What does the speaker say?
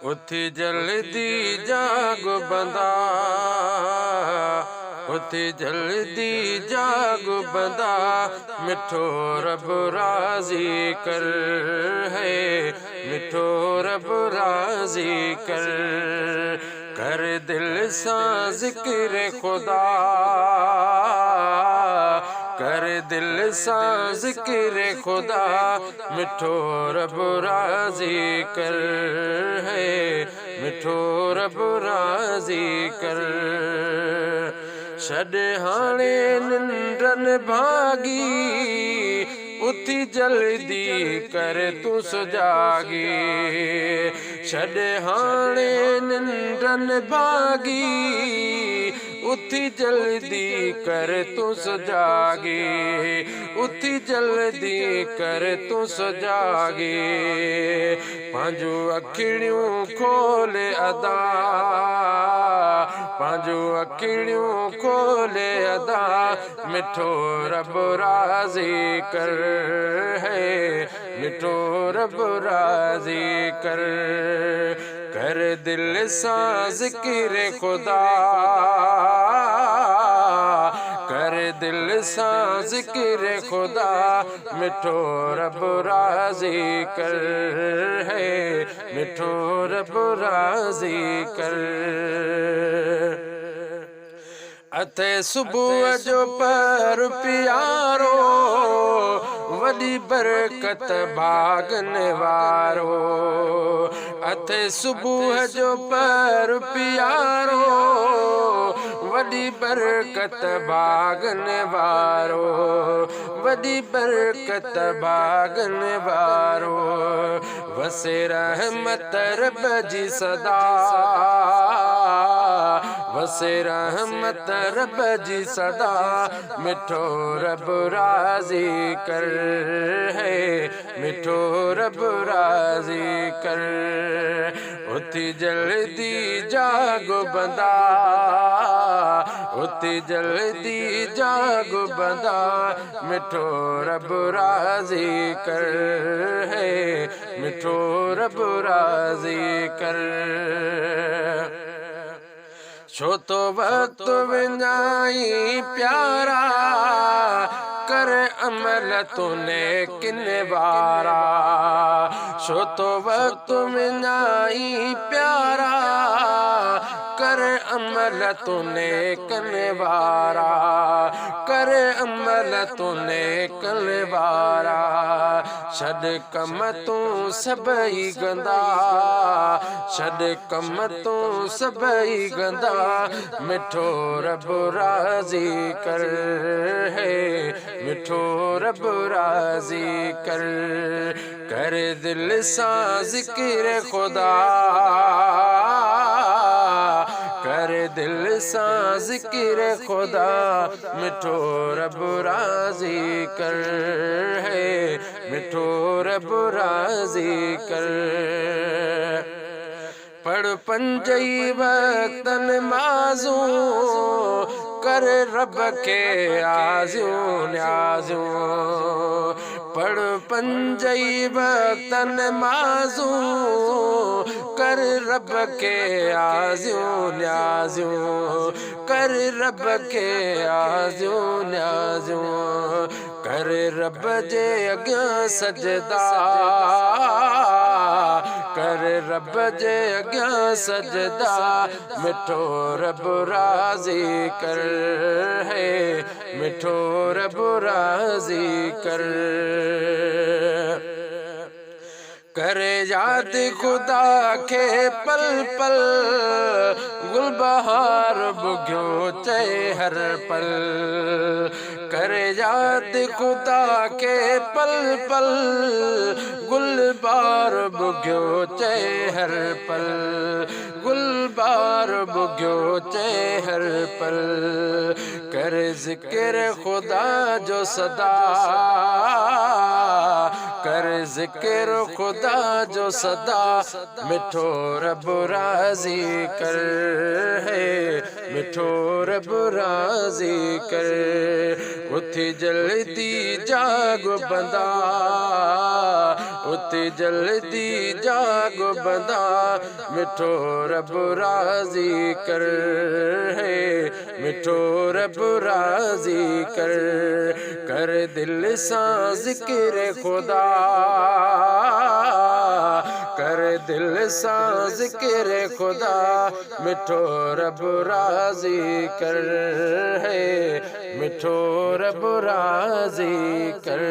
उथी जल्दी जाग बंदा, उथी जल्दी जाग बंदा, मिठो रब राजी कर है, मिठो रब राजी कर दिल सा जिक्र खुदा, कर दिल सा जिक्र खुदा, मिठो रब राजी कर है, मिठो रब राजी कर। छॾ हाणे निंडन भागी, उथी जल्दी कर तू सुजागी, छॾ हाणे निंडन भागी, उथी जल्दी कर तू सुजागी, उथी जल्दी कर तू सुजागी। पंहिंजो अखिणियूं खोले अदा, पंहिंजो अखिणियूं खोले अदा, मिठो रब राजी कर है, मिठो रब राजी कर दिल सा जिक्र खुदा, कर दिल सा जिक्र खुदा, मिठो रब राजी कर है, मिठो रब राजी कर। अथे सुबह जो पर प्यारो, वॾी बरकत भागन वारो, अथे सुबह जो पर प्यारो, वॾी बरकत भागन वारो, वॾी बरकत भागन वारो, वसे रहमत रब जी सदा, वसे रहमत रब जी सदा, मिठो रब राजी कर है, मिठो रब राजी कर। उथी जल्दी जागो बंदा, उथी जल्दी जागो बंदा, मिठो रब राजी कर है, मिठो रब राजी कर। छो तो वक्त विञाई प्यारा, कर अमल तूने किन वारा, छो तो वक्त विञाई प्यारा, कर अमल तूने कन वारा, कर अमल तूने कन वारा। छॾ कम तूं सभई गंदा, छॾ कम तूं सभई गंदा, मिठो रब राजी कर है, मिठो रब राजी कर दिल सा जिक्र खुदा, कर दिल सा जिक्र खुदा, मिठो रब राजी कर है, मिठो रब राजी कर। पढ़ पंजई वक्तन माज़ू, कर रब के आज़ू न्याज़ू, पढ़ पंजई वक्तन माज़ू, कर रब के आज़ू न्याज़ू, कर रब के आज़ू न्याज़ू, कर रब जे अॻियां सजदा, कर रब जे अॻियां सजदा, मिठो रब राजी कर है, मिठो रब राजी कर याद खुदा के पल पल, गुलबहार बुघ्यो चए हर पल, कर याद खुदा के पल पल, गुलबार बुघ्यो चए हर पल, गुलबार बुघ्यो चए हर पल, कर जिक्र खुदा जो सदा, कर जिक्र खुदा जो सदा, मिठो रब राजी कर है, मिठो रब राज़ी कर। उथी जल्दी जागो बंदा, उथी जल्दी जागो बंदा, मिठो रब राज़ी कर, मिठो रब राज़ी कर। कर दिल सा ज़िक्र खुदा, कर दिल सा ज़िक्र खुदा, मिठो रब राज़ी कर, मिठो रब राज़ी कर।